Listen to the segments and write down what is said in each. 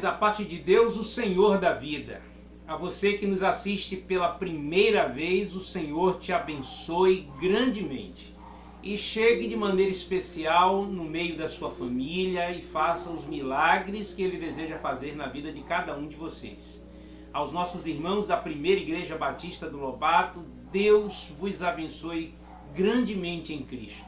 paz da parte de Deus, o Senhor da vida. A você que nos assiste pela primeira vez, o Senhor te abençoe grandemente. E chegue de maneira especial no meio da sua família e faça os milagres que Ele deseja fazer na vida de cada um de vocês. Aos nossos irmãos da Primeira Igreja Batista do Lobato, Deus vos abençoe grandemente em Cristo.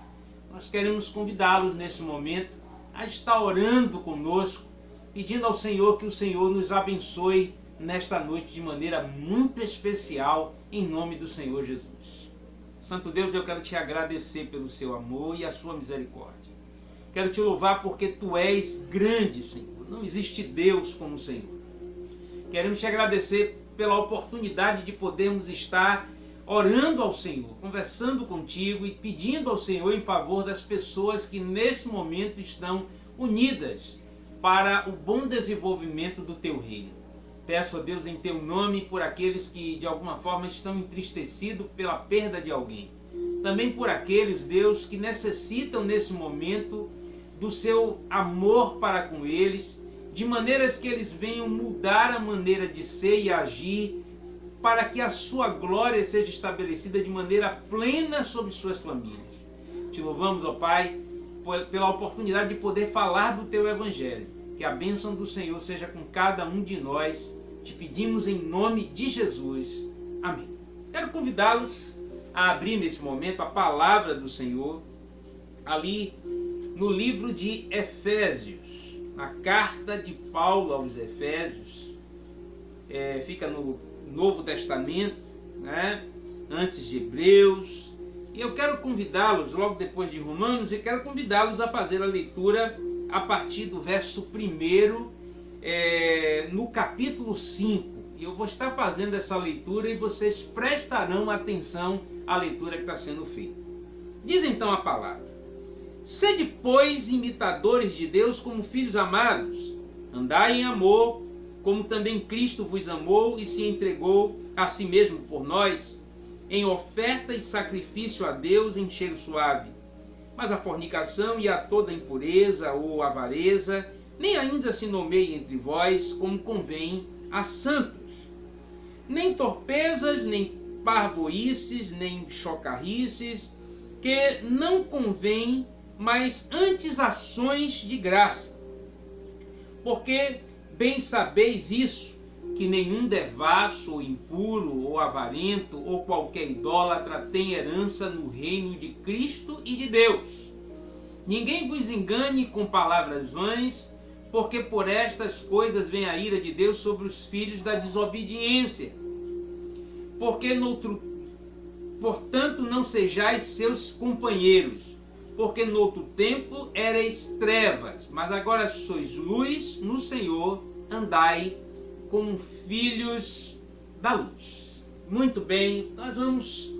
Nós queremos convidá-los nesse momento a estar orando conosco, pedindo ao Senhor que o Senhor nos abençoe nesta noite de maneira muito especial, em nome do Senhor Jesus. Santo Deus, eu quero te agradecer pelo seu amor e a sua misericórdia. Quero te louvar porque tu és grande, Senhor. Não existe Deus como o Senhor. Queremos te agradecer pela oportunidade de podermos estar orando ao Senhor, conversando contigo e pedindo ao Senhor em favor das pessoas que nesse momento estão unidas para o bom desenvolvimento do teu reino. Peço a Deus em teu nome por aqueles que de alguma forma estão entristecidos pela perda de alguém. Também por aqueles, Deus, que necessitam nesse momento do seu amor para com eles, de maneiras que eles venham mudar a maneira de ser e agir, para que a sua glória seja estabelecida de maneira plena sobre suas famílias. Te louvamos, ó Pai, pela oportunidade de poder falar do teu evangelho. Que a bênção do Senhor seja com cada um de nós. Te pedimos em nome de Jesus. Amém. Quero convidá-los a abrir nesse momento a palavra do Senhor ali no livro de Efésios, a carta de Paulo aos Efésios. Fica no Novo Testamento, né? Antes de Hebreus. E eu quero convidá-los, logo depois de Romanos, e quero convidá-los a fazer a leitura a partir do verso 1, no capítulo 5. E eu vou estar fazendo essa leitura e vocês prestarão atenção à leitura que está sendo feita. Diz então a palavra: Sede, pois, imitadores de Deus como filhos amados, andai em amor, como também Cristo vos amou e se entregou a si mesmo por nós, em oferta e sacrifício a Deus em cheiro suave. Mas a fornicação e a toda impureza ou avareza nem ainda se nomeie entre vós, como convém a santos. Nem torpezas, nem parvoices, nem chocarrices, que não convém, mas antes ações de graça. Porque bem sabeis isso, que nenhum devasso, ou impuro, ou avarento, ou qualquer idólatra tem herança no reino de Cristo e de Deus. Ninguém vos engane com palavras vãs, porque por estas coisas vem a ira de Deus sobre os filhos da desobediência. Portanto, não sejais seus companheiros, porque noutro tempo erais trevas, mas agora sois luz no Senhor, andai como filhos da luz. Muito bem, nós vamos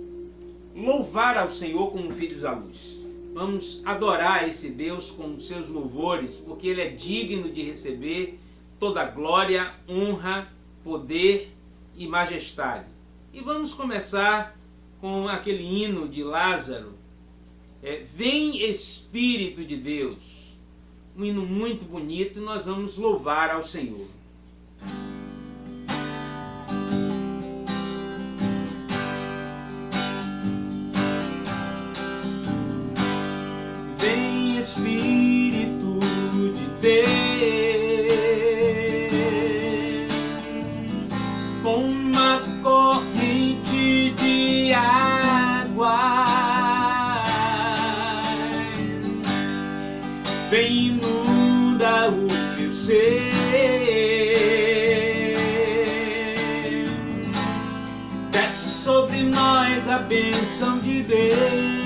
louvar ao Senhor como filhos da luz. Vamos adorar esse Deus com seus louvores, porque Ele é digno de receber toda glória, honra, poder e majestade. E vamos começar com aquele hino de Lázaro. Vem Espírito de Deus. Um hino muito bonito, e nós vamos louvar ao Senhor. Vem Espírito de Deus, com uma corrente de água, vem inunda o meu ser, desce sobre nós a bênção de Deus,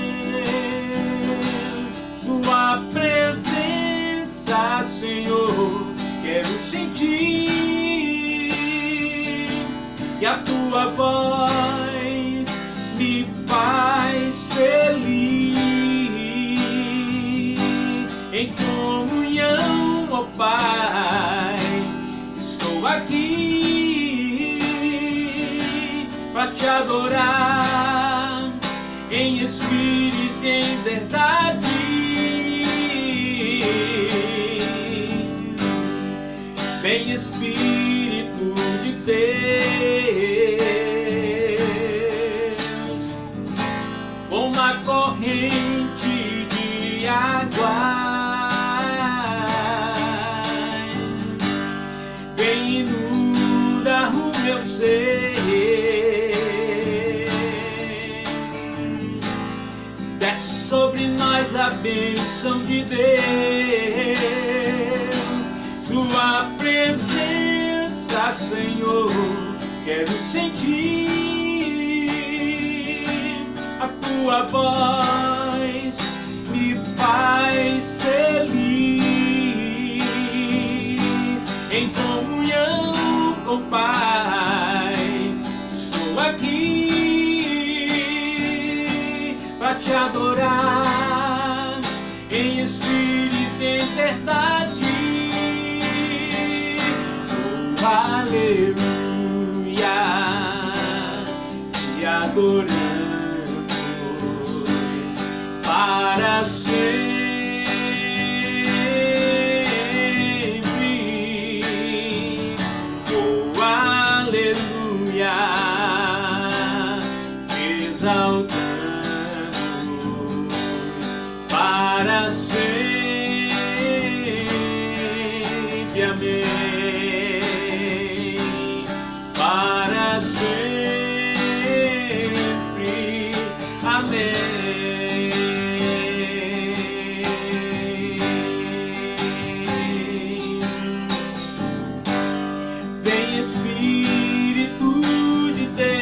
tua presença, Senhor, quero sentir, e a tua voz me faz feliz, em comunhão, ó Pai, estou aqui para te adorar, em espírito e em verdade. Vem Deus, com uma corrente de água, vem inunda o meu ser, desce sobre nós a bênção de Deus, sua presença, Senhor, quero sentir a tua voz, me faz feliz, em comunhão com o Pai, estou aqui para te adorar, em espírito e em verdade. Oh, aleluia, te adoramos para sempre. Oh, aleluia, te exaltamos para sempre. Amém. Para sempre. Amém. Vem Espírito de Deus,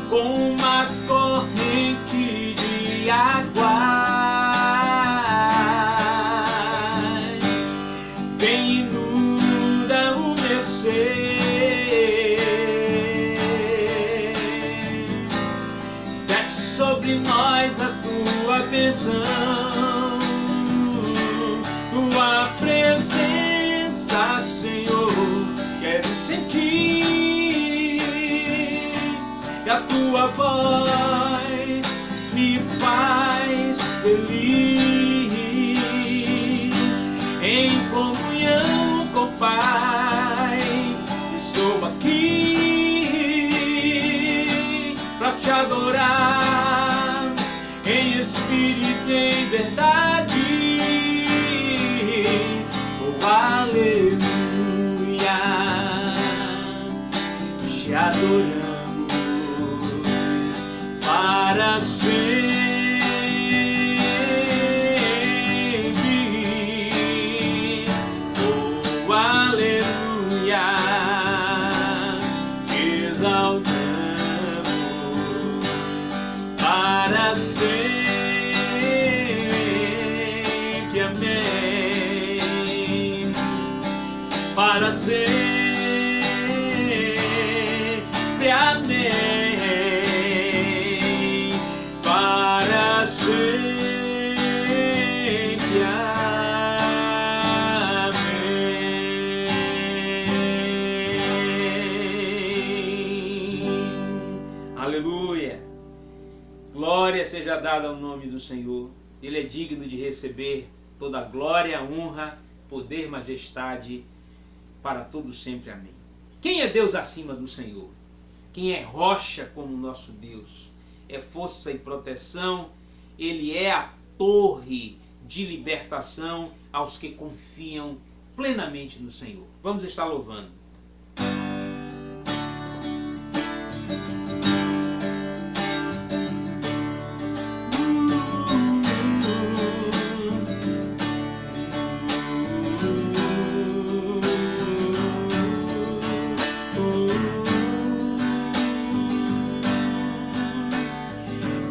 com uma corrente de água, vem inunda o meu ser, desce sobre nós a tua bênção, tua presença, Senhor, quero sentir, e a tua voz me faz feliz, em comunhão com o Pai, estou aqui para te adorar, em espírito e em verdade. Oh, aleluia, te adoramos para sempre. Oh, aleluia, te exaltamos para sempre. Amém. Para sempre. Amém. Para sempre. Amém. Aleluia. Glória seja dada ao nome do Senhor. Ele é digno de receber toda a glória, honra, poder, majestade, para todo sempre. Amém. Quem é Deus acima do Senhor? Quem é rocha como nosso Deus? É força e proteção. Ele é a torre de libertação aos que confiam plenamente no Senhor. Vamos estar louvando.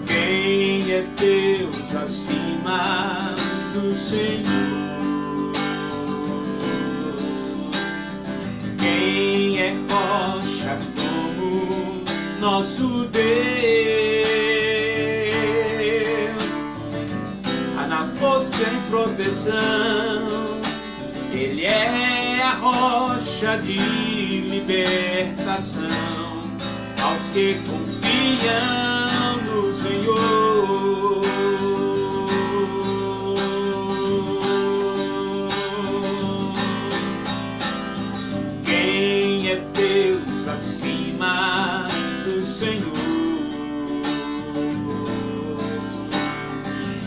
Quem é Deus acima do Senhor? Quem é rocha como nosso Deus? Há na força em proteção, Ele é a rocha de libertação aos que confiam no Senhor. acima do Senhor.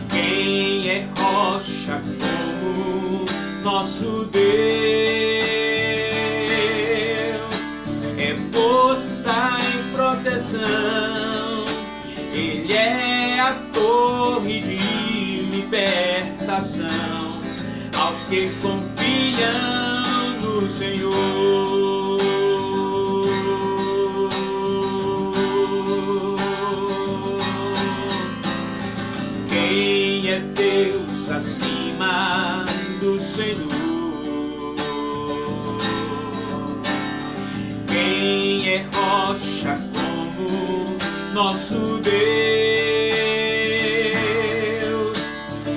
Quem é rocha como nosso Deus? É força e proteção, Ele é a torre de libertação aos que confiam no Senhor. Quem é Deus acima do Senhor? Quem é rocha como nosso Deus?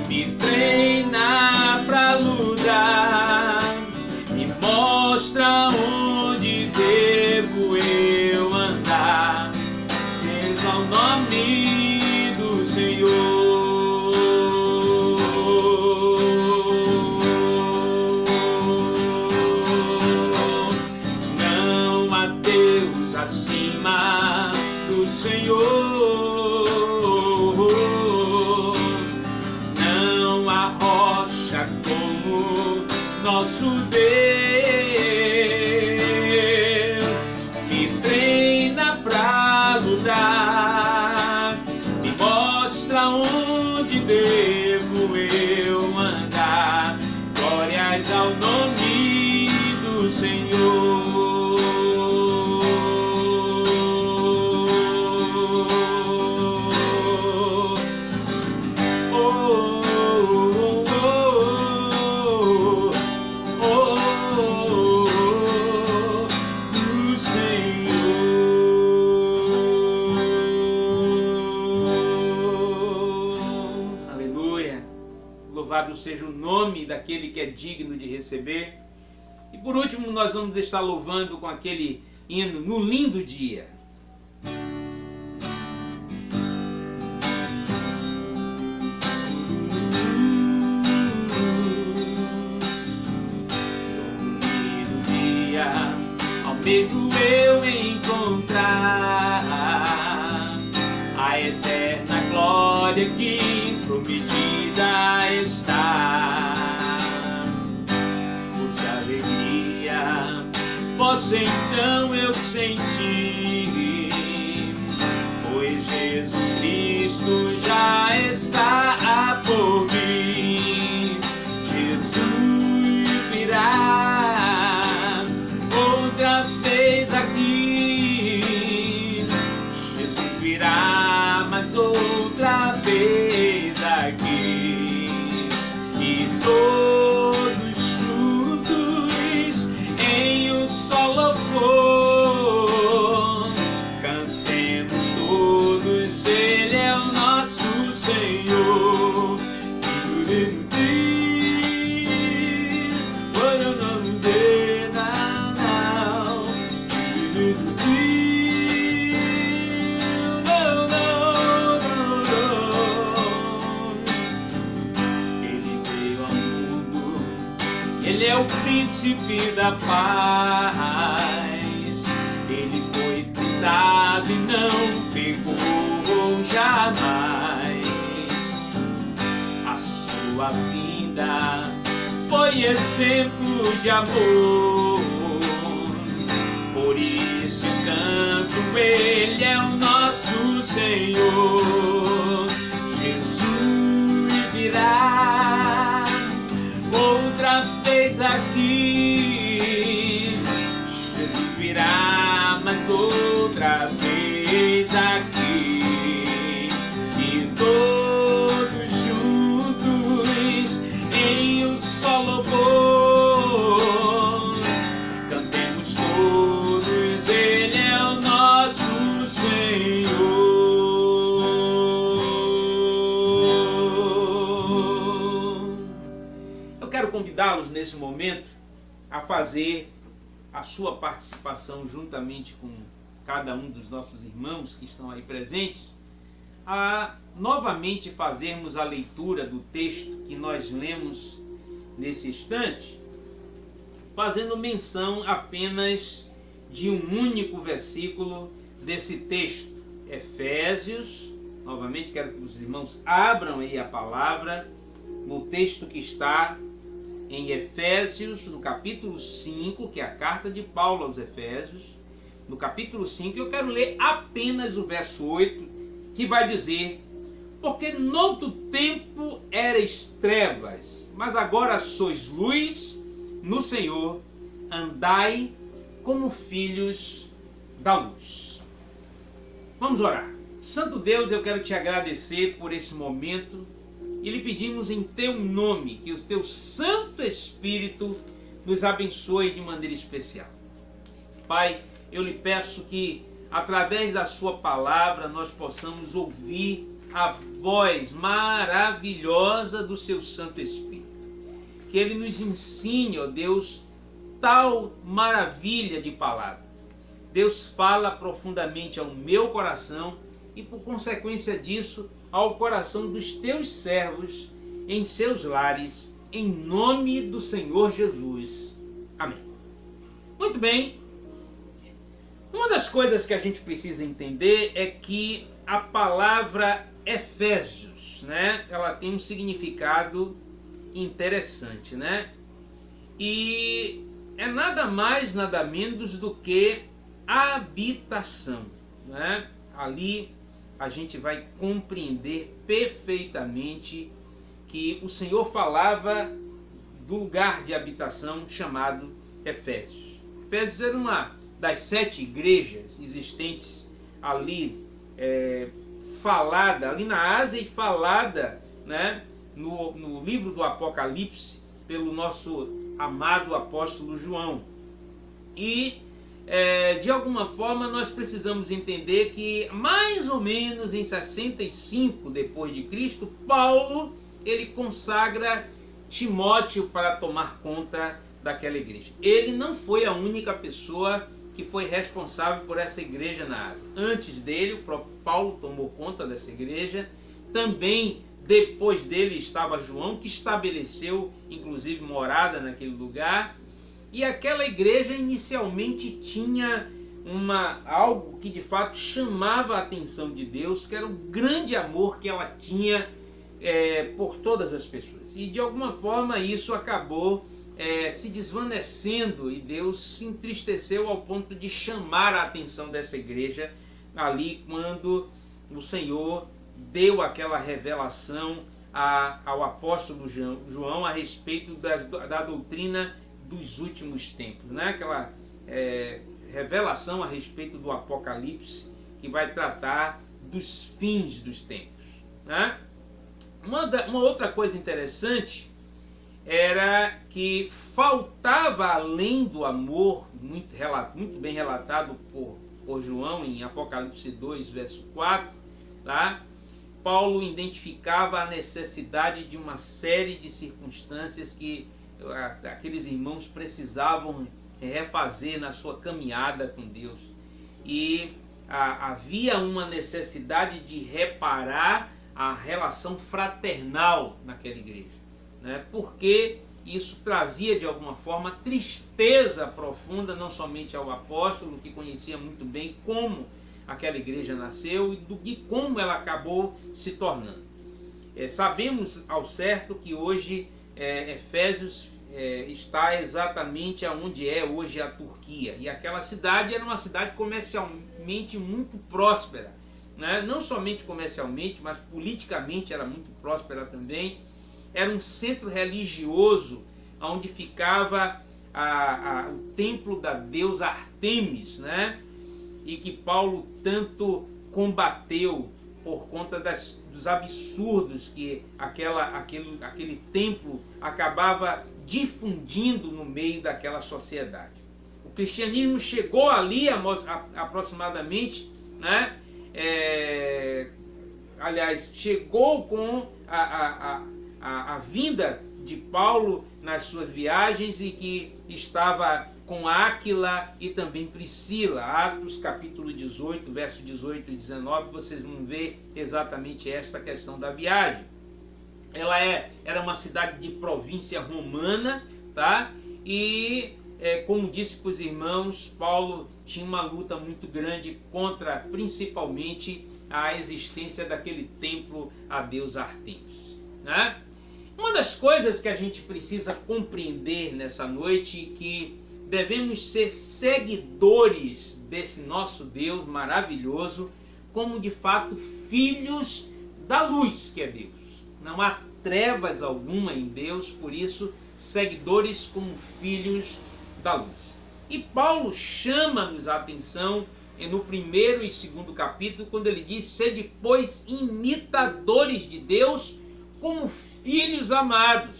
Me treina pra lutar, me mostra onde devo eu andar. Deus ao nome do Senhor. Acima do Senhor, não há rocha como nosso Deus. Me treina pra lutar, me mostra onde devo eu andar. Glórias ao nome do Senhor. Louvado seja o nome daquele que é digno de receber. E por último, nós vamos estar louvando com aquele hino No Lindo Dia. No lindo dia, almejo eu encontrar a eterna glória que prometida está. Cuja alegria posso então eu sentir, pois Jesus Cristo já está por vir. Jesus virá outra vez aqui. Jesus virá mais outra vez aqui, e todos juntos em um só louvor cantemos todos, Ele é o nosso Senhor. Ele é o príncipe da paz, Ele foi tentado e não pecou jamais. A sua vinda foi exemplo de amor, por isso canto, Ele é o nosso Senhor. Jesus virá outra vez aqui, Jesus virá mais outra vez aqui, e todos juntos em um só louvor cantemos todos, Ele é o nosso Senhor. Eu quero convidá-los nesse momento a fazer a sua participação juntamente com cada um dos nossos irmãos que estão aí presentes, a novamente fazermos a leitura do texto que nós lemos nesse instante, fazendo menção apenas de um único versículo desse texto. Efésios, novamente quero que os irmãos abram aí a palavra no texto que está em Efésios, no capítulo 5, que é a carta de Paulo aos Efésios, no capítulo 5, eu quero ler apenas o verso 8, que vai dizer: porque noutro tempo erais trevas, mas agora sois luz no Senhor, andai como filhos da luz. Vamos orar. Santo Deus, eu quero te agradecer por esse momento e lhe pedimos em teu nome que o teu Santo Espírito nos abençoe de maneira especial. Pai, eu lhe peço que através da sua palavra nós possamos ouvir a voz maravilhosa do seu Santo Espírito. Que ele nos ensine, ó Deus, tal maravilha de palavra. Deus fala profundamente ao meu coração e por consequência disso ao coração dos teus servos em seus lares, em nome do Senhor Jesus. Amém. Muito bem. Uma das coisas que a gente precisa entender é que a palavra Efésios, né, ela tem um significado interessante, né? E é nada mais, nada menos do que habitação, né? Ali a gente vai compreender perfeitamente que o Senhor falava do lugar de habitação chamado Efésios. Efésios era uma das 7 igrejas existentes ali, falada ali na Ásia e falada, né, no livro do Apocalipse pelo nosso amado apóstolo João. E de alguma forma nós precisamos entender que mais ou menos em 65 depois de Cristo, Paulo ele consagra Timóteo para tomar conta daquela igreja. Ele não foi a única pessoa que foi responsável por essa igreja na Ásia. Antes dele, o próprio Paulo tomou conta dessa igreja. Também depois dele estava João, que estabeleceu inclusive morada naquele lugar. E aquela igreja inicialmente tinha algo que de fato chamava a atenção de Deus, que era o grande amor que ela tinha por todas as pessoas. E de alguma forma isso acabou se desvanecendo e Deus se entristeceu ao ponto de chamar a atenção dessa igreja ali quando o Senhor deu aquela revelação ao apóstolo João a respeito da doutrina dos últimos tempos, né? Aquela revelação a respeito do Apocalipse que vai tratar dos fins dos tempos, né? Uma outra coisa interessante era que faltava, além do amor, muito bem relatado por João em Apocalipse 2, verso 4, tá? Paulo identificava a necessidade de uma série de circunstâncias que aqueles irmãos precisavam refazer na sua caminhada com Deus. E havia uma necessidade de reparar a relação fraternal naquela igreja, né? Porque isso trazia de alguma forma tristeza profunda, não somente ao apóstolo, que conhecia muito bem como aquela igreja nasceu e como ela acabou se tornando. Sabemos ao certo que hoje Efésios está exatamente onde é hoje a Turquia, e aquela cidade era uma cidade comercialmente muito próspera, né? Não somente comercialmente, mas politicamente era muito próspera também. Era um centro religioso onde ficava o templo da deusa Artemis, né? E que Paulo tanto combateu por conta dos absurdos que aquele templo acabava difundindo no meio daquela sociedade. O cristianismo chegou ali aproximadamente, né? Aliás, chegou com a vinda de Paulo nas suas viagens, e que estava com Áquila e também Priscila. Atos capítulo 18, verso 18 e 19, vocês vão ver exatamente esta questão da viagem. Ela era uma cidade de província romana, tá? E como disse para os irmãos, Paulo tinha uma luta muito grande contra, principalmente, a existência daquele templo a deus Artemis, né? Uma das coisas que a gente precisa compreender nessa noite é que devemos ser seguidores desse nosso Deus maravilhoso, como de fato filhos da luz que é Deus. Não há trevas alguma em Deus, por isso seguidores como filhos da luz. E Paulo chama-nos a atenção no primeiro e segundo capítulo, quando ele diz: sede, pois, imitadores de Deus como filhos amados,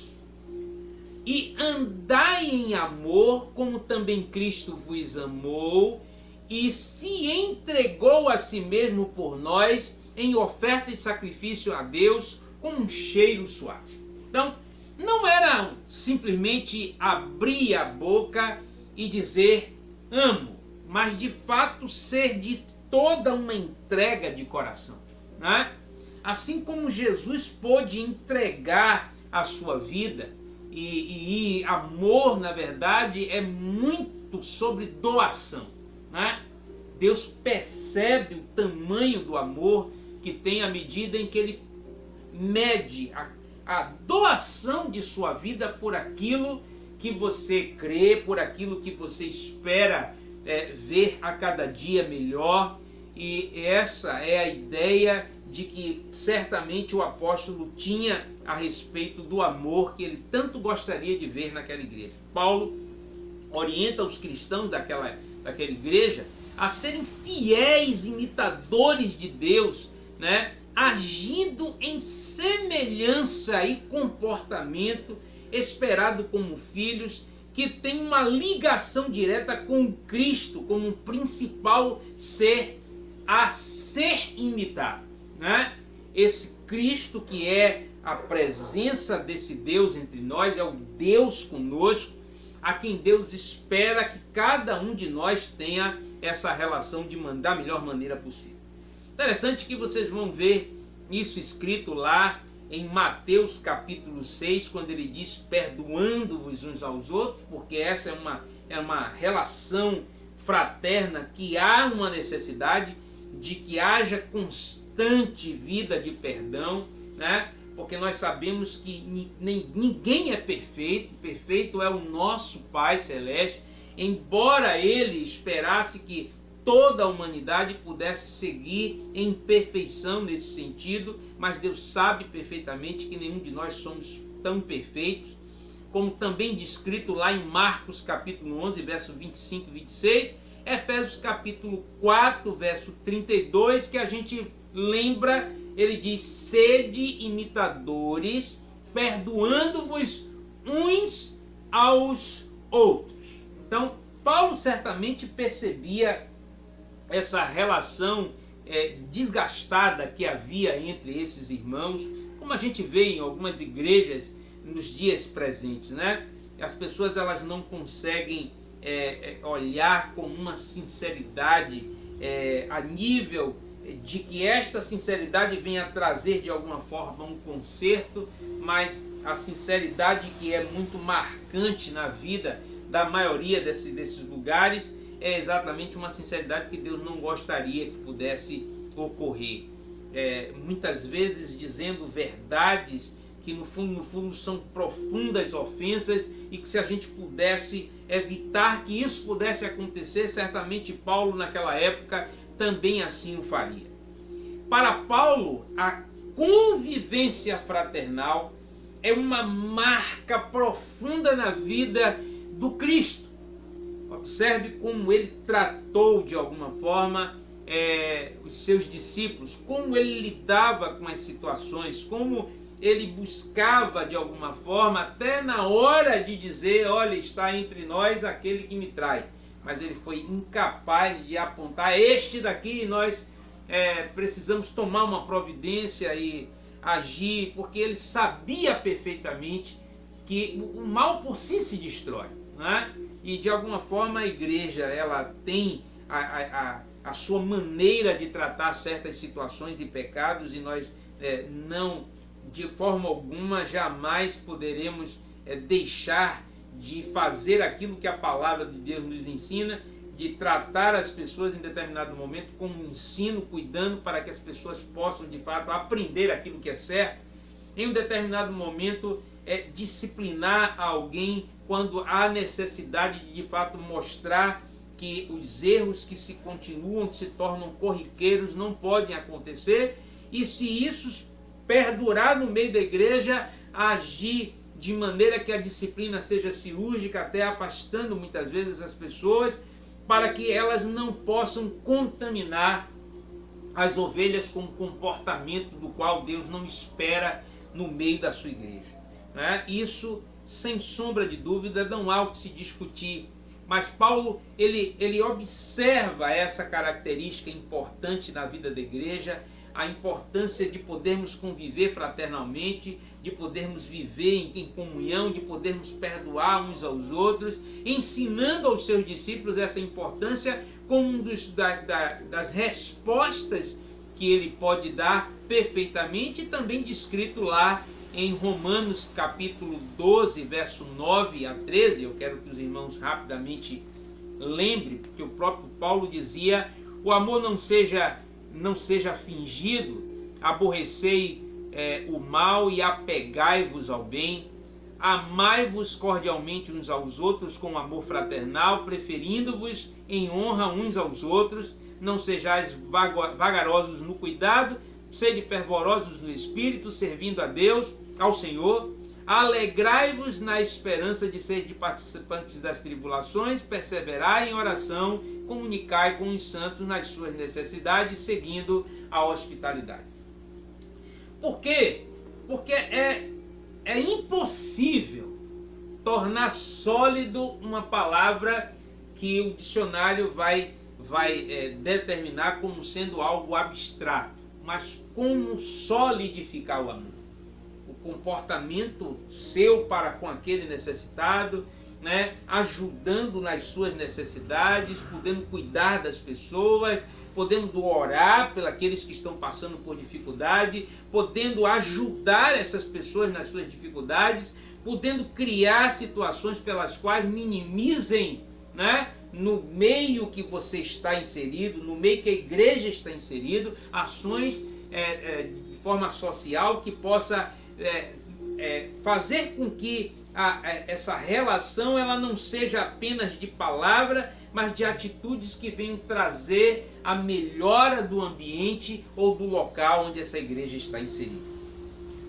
e andai em amor, como também Cristo vos amou, e se entregou a si mesmo por nós, em oferta e sacrifício a Deus, com um cheiro suave. Então, não era simplesmente abrir a boca e dizer amo, mas de fato ser de toda uma entrega de coração, né? Assim como Jesus pôde entregar a sua vida, e amor, na verdade, é muito sobre doação, né? Deus percebe o tamanho do amor que tem à medida em que Ele mede a doação de sua vida por aquilo que você crê, por aquilo que você espera ver a cada dia melhor. E essa é a ideia de que certamente o apóstolo tinha a respeito do amor que ele tanto gostaria de ver naquela igreja. Paulo orienta os cristãos daquela igreja a serem fiéis imitadores de Deus, né? Agindo em semelhança e comportamento esperado como filhos que têm uma ligação direta com Cristo como um principal ser a ser imitado, né? Esse Cristo que é a presença desse Deus entre nós, é o Deus conosco, a quem Deus espera que cada um de nós tenha essa relação da melhor maneira possível. Interessante que vocês vão ver isso escrito lá em Mateus capítulo 6, quando ele diz: perdoando-vos uns aos outros, porque essa é uma relação fraterna que há uma necessidade de que haja constante vida de perdão, né? Porque nós sabemos que ninguém é perfeito, perfeito é o nosso Pai Celeste, embora Ele esperasse que toda a humanidade pudesse seguir em perfeição nesse sentido, mas Deus sabe perfeitamente que nenhum de nós somos tão perfeitos, como também descrito lá em Marcos capítulo 11, verso 25 e 26, Efésios capítulo 4, verso 32, que a gente lembra, ele diz: sede imitadores, perdoando-vos uns aos outros. Então, Paulo certamente percebia essa relação desgastada que havia entre esses irmãos, como a gente vê em algumas igrejas nos dias presentes, né? As pessoas elas não conseguem olhar com uma sinceridade a nível de que esta sinceridade venha trazer de alguma forma um conserto, mas a sinceridade que é muito marcante na vida da maioria desses lugares é exatamente uma sinceridade que Deus não gostaria que pudesse ocorrer. Muitas vezes dizendo verdades que no fundo são profundas ofensas, e que se a gente pudesse evitar que isso pudesse acontecer, certamente Paulo naquela época também assim o faria. Para Paulo, a convivência fraternal é uma marca profunda na vida do Cristo. Observe como ele tratou de alguma forma os seus discípulos, como ele lidava com as situações, como ele buscava de alguma forma, até na hora de dizer: olha, está entre nós aquele que me trai. Mas ele foi incapaz de apontar: este daqui nós precisamos tomar uma providência e agir, porque ele sabia perfeitamente que o mal por si se destrói, né? E de alguma forma a igreja ela tem a sua maneira de tratar certas situações e pecados, e nós não, de forma alguma, jamais poderemos deixar de fazer aquilo que a palavra de Deus nos ensina, de tratar as pessoas em determinado momento com um ensino, cuidando para que as pessoas possam de fato aprender aquilo que é certo. Em um determinado momento, disciplinar alguém quando há necessidade de fato mostrar que os erros que se continuam, que se tornam corriqueiros, não podem acontecer. E se isso perdurar no meio da igreja, agir de maneira que a disciplina seja cirúrgica, até afastando muitas vezes as pessoas, para que elas não possam contaminar as ovelhas com um comportamento do qual Deus não espera no meio da sua igreja. Isso, sem sombra de dúvida, não há o que se discutir. Mas Paulo, ele observa essa característica importante na vida da igreja, a importância de podermos conviver fraternalmente, de podermos viver em comunhão, de podermos perdoar uns aos outros, ensinando aos seus discípulos essa importância como uma das respostas que ele pode dar perfeitamente, e também descrito lá em Romanos capítulo 12, verso 9 a 13, eu quero que os irmãos rapidamente lembrem, porque o próprio Paulo dizia: o amor não seja fingido, aborrecei o mal e apegai-vos ao bem, amai-vos cordialmente uns aos outros com amor fraternal, preferindo-vos em honra uns aos outros, não sejais vagarosos no cuidado, sede fervorosos no espírito, servindo a Deus, ao Senhor, alegrai-vos na esperança de ser participantes das tribulações, perseverai em oração, comunicai com os santos nas suas necessidades, seguindo a hospitalidade. Por quê? Porque é impossível tornar sólido uma palavra que o dicionário vai determinar como sendo algo abstrato, mas como solidificar o amor. O comportamento seu para com aquele necessitado, ajudando nas suas necessidades, podendo cuidar das pessoas, podendo orar pelos que estão passando por dificuldade, podendo ajudar essas pessoas nas suas dificuldades, podendo criar situações pelas quais minimizem, no meio que você está inserido, no meio que a igreja está inserido, ações de forma social que possa fazer com que essa relação ela não seja apenas de palavra, mas de atitudes que venham trazer a melhora do ambiente ou do local onde essa igreja está inserida.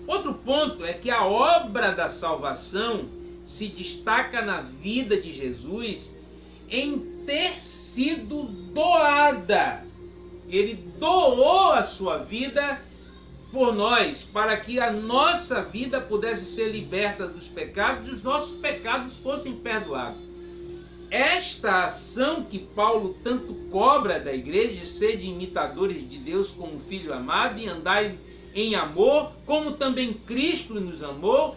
Outro ponto é que a obra da salvação se destaca na vida de Jesus em ter sido doada. Ele doou a sua vida por nós, para que a nossa vida pudesse ser liberta dos pecados e os nossos pecados fossem perdoados. Esta ação que Paulo tanto cobra da igreja, de ser de imitadores de Deus como filho amado e andar em amor, como também Cristo nos amou,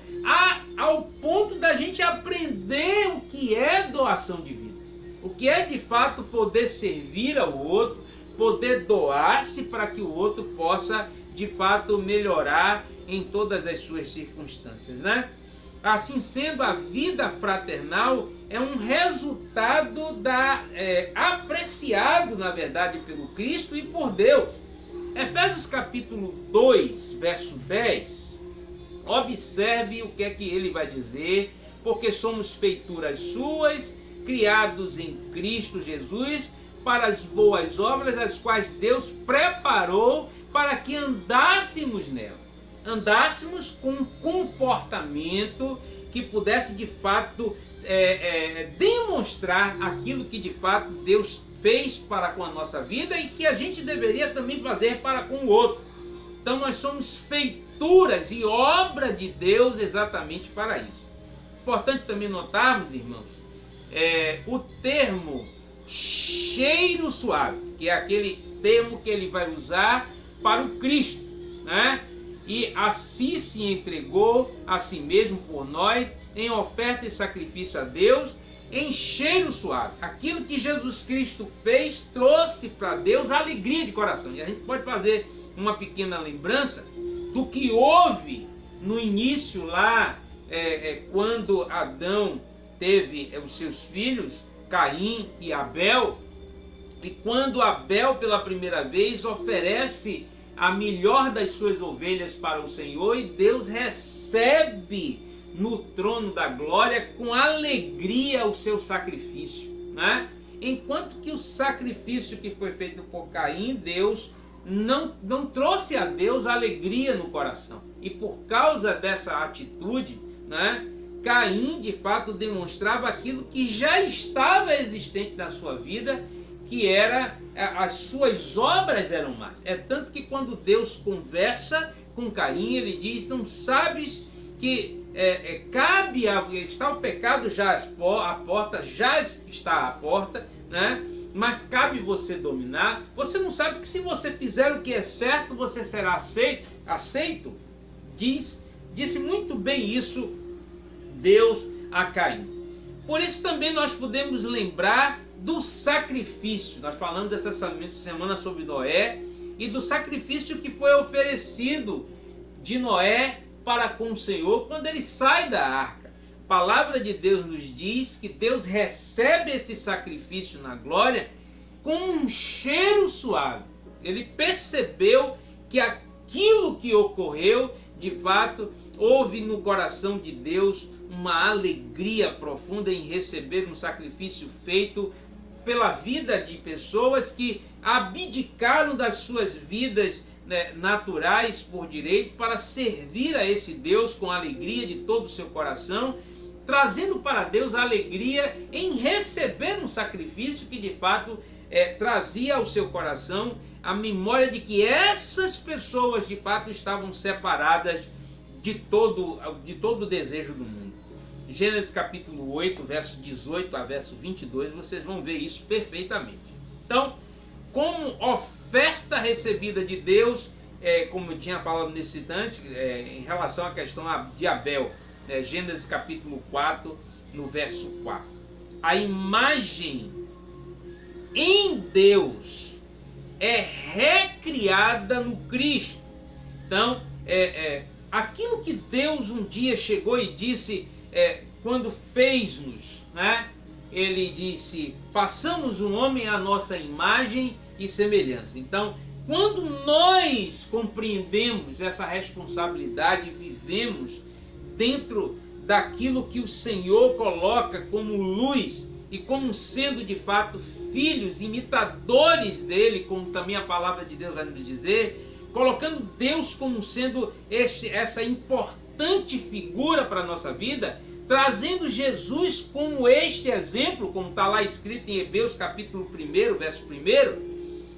ao ponto da gente aprender o que é doação de vida, o que é de fato poder servir ao outro, poder doar-se para que o outro possa de fato melhorar em todas as suas circunstâncias, Assim sendo, a vida fraternal é um resultado apreciado, na verdade, pelo Cristo e por Deus. Efésios capítulo 2, verso 10, observe o que é que ele vai dizer: porque somos feituras suas, criados em Cristo Jesus, para as boas obras, as quais Deus preparou para que andássemos nela. Andássemos com um comportamento que pudesse de fato demonstrar aquilo que de fato Deus fez para com a nossa vida e que a gente deveria também fazer para com o outro. Então nós somos feituras e obra de Deus exatamente para isso. Importante também notarmos, irmãos, o termo cheiro suave, que é aquele termo que ele vai usar para o Cristo, E assim se entregou a si mesmo por nós, em oferta e sacrifício a Deus, em cheiro suave. Aquilo que Jesus Cristo fez trouxe para Deus alegria de coração. E a gente pode fazer uma pequena lembrança do que houve no início lá, quando Adão teve os seus filhos, Caim e Abel, e quando Abel pela primeira vez oferece a melhor das suas ovelhas para o Senhor, e Deus recebe no trono da glória com alegria o seu sacrifício, né? Enquanto que o sacrifício que foi feito por Caim, Deus não trouxe a Deus alegria no coração. E por causa dessa atitude, né, Caim de fato demonstrava aquilo que já estava existente na sua vida, que era as suas obras eram más. É tanto que quando Deus conversa com Caim, ele diz: não sabes que está o pecado já à porta, já está à porta, né? Mas cabe você dominar. Você não sabe que se você fizer o que é certo, você será aceito? Disse muito bem isso Deus a Caim. Por isso também nós podemos lembrar do sacrifício. Nós falamos essa semana sobre Noé e do sacrifício que foi oferecido de Noé para com o Senhor quando ele sai da arca. A palavra de Deus nos diz que Deus recebe esse sacrifício na glória com um cheiro suave. Ele percebeu que aquilo que ocorreu, de fato, houve no coração de Deus uma alegria profunda em receber um sacrifício feito pela vida de pessoas que abdicaram das suas vidas, né, naturais por direito, para servir a esse Deus com alegria de todo o seu coração, trazendo para Deus a alegria em receber um sacrifício que de fato trazia ao seu coração a memória de que essas pessoas de fato estavam separadas de todo o desejo do mundo. Gênesis capítulo 8, verso 18 a verso 22, vocês vão ver isso perfeitamente. Então, como oferta recebida de Deus, como eu tinha falado nesse instante, em relação à questão de Abel, Gênesis capítulo 4, no verso 4. A imagem em Deus é recriada no Cristo. Então, aquilo que Deus um dia chegou e disse, quando fez-nos, né? Ele disse: façamos um homem à nossa imagem e semelhança. Então, quando nós compreendemos essa responsabilidade e vivemos dentro daquilo que o Senhor coloca como luz e como sendo de fato filhos, imitadores dele, como também a palavra de Deus vai nos dizer, colocando Deus como sendo essa importante figura para a nossa vida, trazendo Jesus como este exemplo, como está lá escrito em Hebreus capítulo 1, verso 1,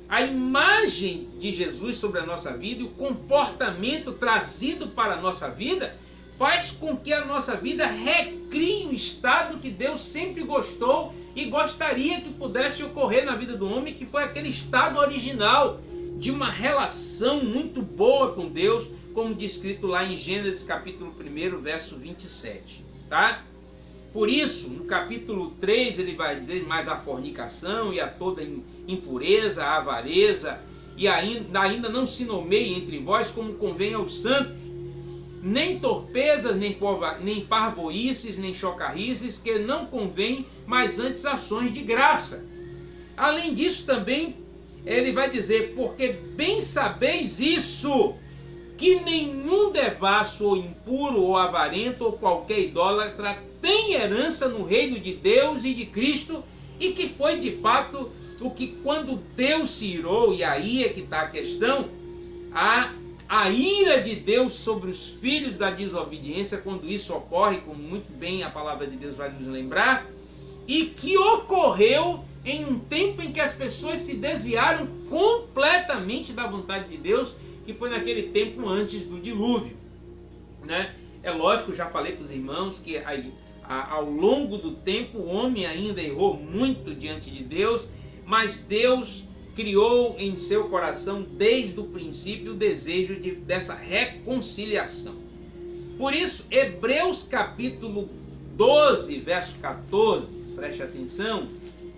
a imagem de Jesus sobre a nossa vida e o comportamento trazido para a nossa vida faz com que a nossa vida recrie o estado que Deus sempre gostou e gostaria que pudesse ocorrer na vida do homem, que foi aquele estado original de uma relação muito boa com Deus, como descrito lá em Gênesis capítulo 1, verso 27. Tá? Por isso, no capítulo 3, ele vai dizer mais a fornicação e a toda impureza, a avareza, e ainda não se nomeie entre vós como convém aos santos, nem torpezas, nem parvoíces, nem chocarrices, que não convém, mas antes ações de graça. Além disso também, ele vai dizer: porque bem sabeis isso, que nenhum devasso, ou impuro, ou avarento, ou qualquer idólatra tem herança no reino de Deus e de Cristo, e que foi de fato o que, quando Deus se irou, e aí é que está a questão, a ira de Deus sobre os filhos da desobediência, quando isso ocorre, como muito bem a palavra de Deus vai nos lembrar, e que ocorreu em um tempo em que as pessoas se desviaram completamente da vontade de Deus, que foi naquele tempo antes do dilúvio, né? É lógico, já falei para os irmãos que ao longo do tempo o homem ainda errou muito diante de Deus, mas Deus criou em seu coração desde o princípio o desejo dessa reconciliação. Por isso, Hebreus capítulo 12, verso 14, preste atenção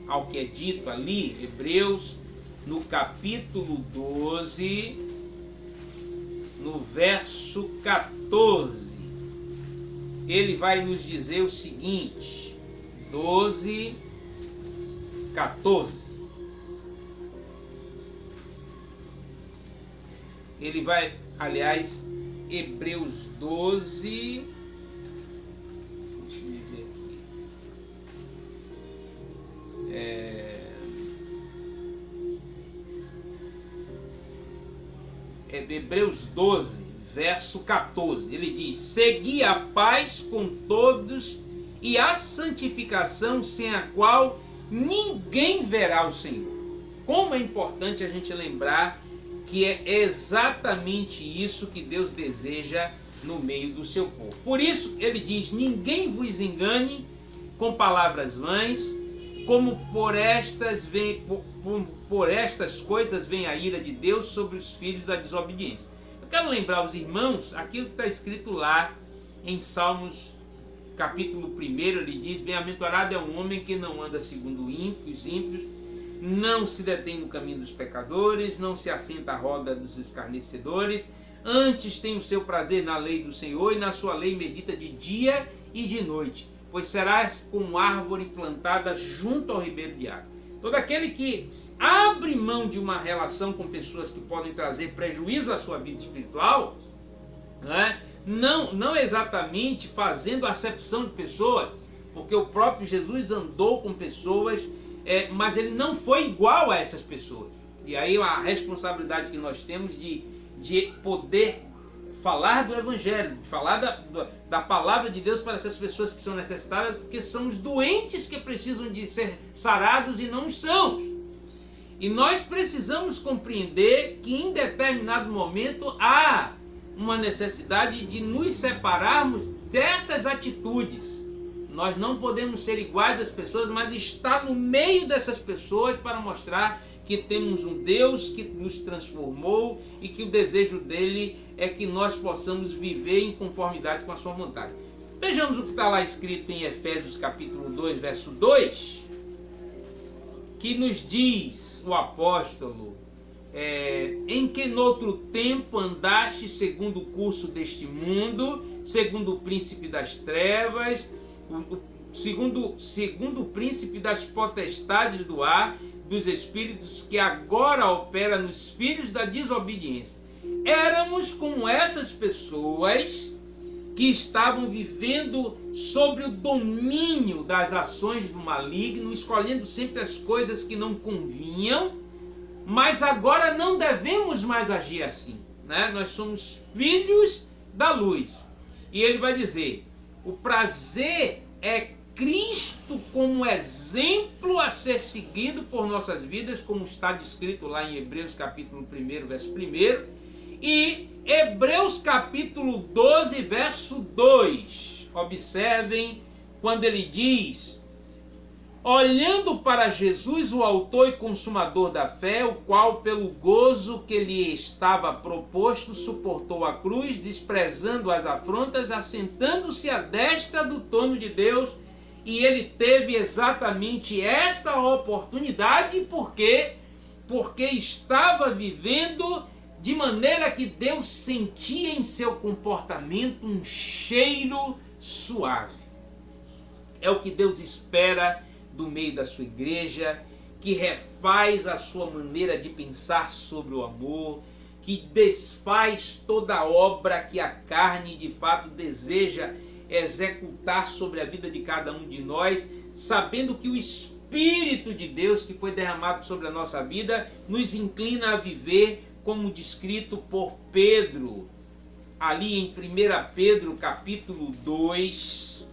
ao que é dito ali, Hebreus no capítulo 12, no verso 14, ele vai nos dizer o seguinte: 12, 14. Ele vai, aliás, Hebreus 12, deixa eu ver aqui. Hebreus 12, verso 14. Ele diz: segui a paz com todos e a santificação, sem a qual ninguém verá o Senhor. Como é importante a gente lembrar que é exatamente isso que Deus deseja no meio do seu povo. Por isso ele diz: ninguém vos engane com palavras vãs, como por estas coisas vem a ira de Deus sobre os filhos da desobediência. Eu quero lembrar os irmãos aquilo que está escrito lá em Salmos capítulo 1. Ele diz: bem-aventurado é um homem que não anda segundo os ímpios, não se detém no caminho dos pecadores, não se assenta à roda dos escarnecedores, antes tem o seu prazer na lei do Senhor, e na sua lei medita de dia e de noite, pois serás como árvore plantada junto ao ribeiro de água. Todo aquele que abre mão de uma relação com pessoas que podem trazer prejuízo à sua vida espiritual, né? Não exatamente fazendo acepção de pessoas, porque o próprio Jesus andou com pessoas, mas ele não foi igual a essas pessoas. E aí a responsabilidade que nós temos de poder falar do Evangelho, de falar da palavra de Deus para essas pessoas que são necessitadas, porque são os doentes que precisam de ser sarados e não os sãos. E nós precisamos compreender que em determinado momento há uma necessidade de nos separarmos dessas atitudes. Nós não podemos ser iguais às pessoas, mas estar no meio dessas pessoas para mostrar que temos um Deus que nos transformou e que o desejo dele é que nós possamos viver em conformidade com a sua vontade. Vejamos o que está lá escrito em Efésios capítulo 2, verso 2, que nos diz o apóstolo: em que noutro tempo andaste segundo o curso deste mundo, segundo o príncipe das trevas, segundo o príncipe das potestades do ar, dos espíritos que agora opera nos filhos da desobediência. Éramos como essas pessoas que estavam vivendo sobre o domínio das ações do maligno, escolhendo sempre as coisas que não convinham, mas agora não devemos mais agir assim, né? Nós somos filhos da luz. E ele vai dizer: o prazer é Cristo como exemplo a ser seguido por nossas vidas, como está descrito lá em Hebreus capítulo 1, verso 1, e Hebreus capítulo 12, verso 2. Observem quando ele diz: olhando para Jesus, o autor e consumador da fé, o qual pelo gozo que lhe estava proposto suportou a cruz, desprezando as afrontas, assentando-se à destra do trono de Deus. E ele teve exatamente esta oportunidade porque estava vivendo de maneira que Deus sentia em seu comportamento um cheiro suave. É o que Deus espera do meio da sua igreja, que refaz a sua maneira de pensar sobre o amor, que desfaz toda a obra que a carne de fato deseja executar sobre a vida de cada um de nós, sabendo que o Espírito de Deus que foi derramado sobre a nossa vida nos inclina a viver como descrito por Pedro, ali em 1 Pedro capítulo 2,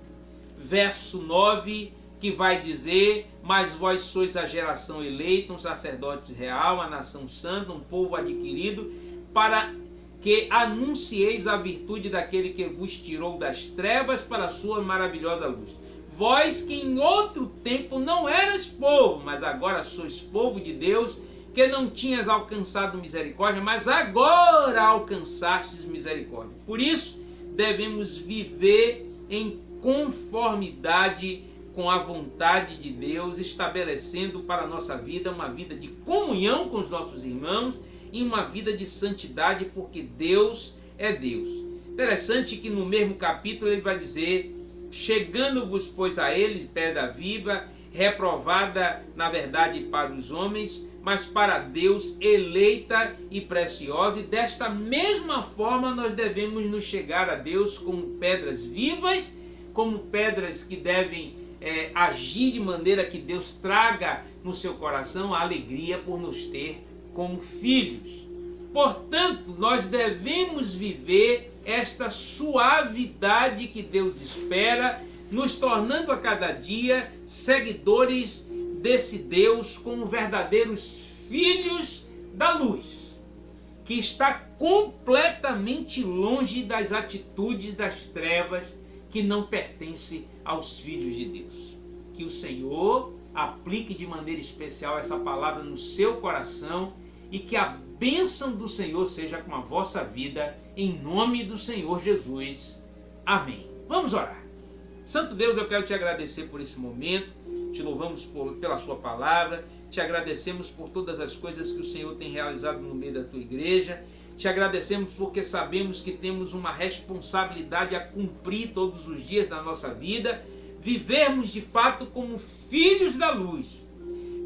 verso 9, que vai dizer: mas vós sois a geração eleita, um sacerdote real, a nação santa, um povo adquirido, para que anuncieis a virtude daquele que vos tirou das trevas para a sua maravilhosa luz. Vós que em outro tempo não eras povo, mas agora sois povo de Deus, que não tinhas alcançado misericórdia, mas agora alcançastes misericórdia. Por isso, devemos viver em conformidade com a vontade de Deus, estabelecendo para a nossa vida uma vida de comunhão com os nossos irmãos e uma vida de santidade, porque Deus é Deus. Interessante que no mesmo capítulo ele vai dizer chegando-vos, pois, a eles pedra viva, reprovada, na verdade, para os homens, mas para Deus eleita e preciosa, e desta mesma forma nós devemos nos chegar a Deus como pedras vivas, como pedras que devem agir de maneira que Deus traga no seu coração a alegria por nos ter como filhos. Portanto, nós devemos viver esta suavidade que Deus espera, nos tornando a cada dia seguidores desse Deus como verdadeiros filhos da luz, que está completamente longe das atitudes das trevas que não pertencem aos filhos de Deus. Que o Senhor aplique de maneira especial essa palavra no seu coração e que a bênção do Senhor seja com a vossa vida, em nome do Senhor Jesus. Amém. Vamos orar. Santo Deus, eu quero te agradecer por esse momento, te louvamos pela sua palavra, te agradecemos por todas as coisas que o Senhor tem realizado no meio da tua igreja, te agradecemos porque sabemos que temos uma responsabilidade a cumprir todos os dias da nossa vida, vivermos de fato como filhos da luz,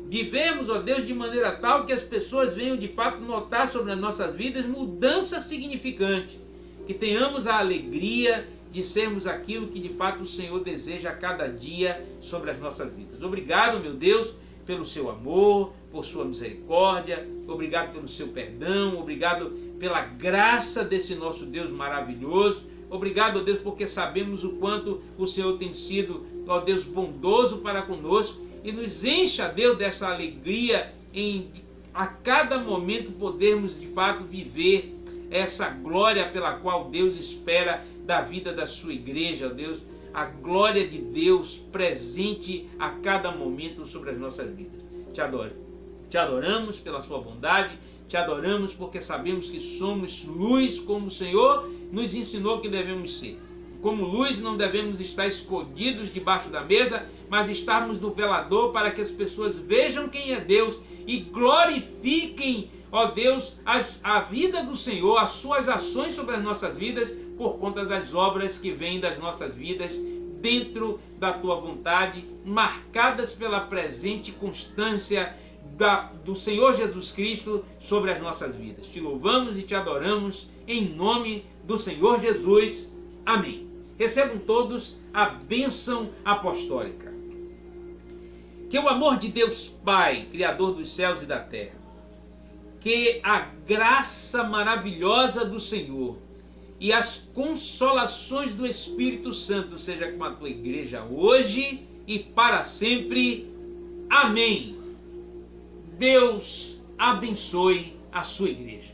vivemos, ó Deus, de maneira tal que as pessoas venham de fato notar sobre as nossas vidas mudança significante, que tenhamos a alegria de sermos aquilo que de fato o Senhor deseja a cada dia sobre as nossas vidas. Obrigado, meu Deus, pelo seu amor, por sua misericórdia, obrigado pelo seu perdão, obrigado pela graça desse nosso Deus maravilhoso, obrigado, ó Deus, porque sabemos o quanto o Senhor tem sido, ó Deus, bondoso para conosco e nos encha, Deus, dessa alegria em a cada momento podermos de fato viver essa glória pela qual Deus espera da vida da sua igreja, ó Deus, a glória de Deus presente a cada momento sobre as nossas vidas. Te adoramos pela sua bondade, te adoramos porque sabemos que somos luz como o Senhor nos ensinou que devemos ser. Como luz não devemos estar escondidos debaixo da mesa, mas estarmos no velador para que as pessoas vejam quem é Deus e glorifiquem, ó Deus, a vida do Senhor, as suas ações sobre as nossas vidas, por conta das obras que vêm das nossas vidas, dentro da tua vontade, marcadas pela presente constância do Senhor Jesus Cristo sobre as nossas vidas. Te louvamos e te adoramos em nome do Senhor Jesus. Amém. Recebam todos a bênção apostólica. Que o amor de Deus Pai, Criador dos céus e da terra, que a graça maravilhosa do Senhor e as consolações do Espírito Santo seja com a tua igreja hoje e para sempre. Amém. Deus abençoe a sua igreja.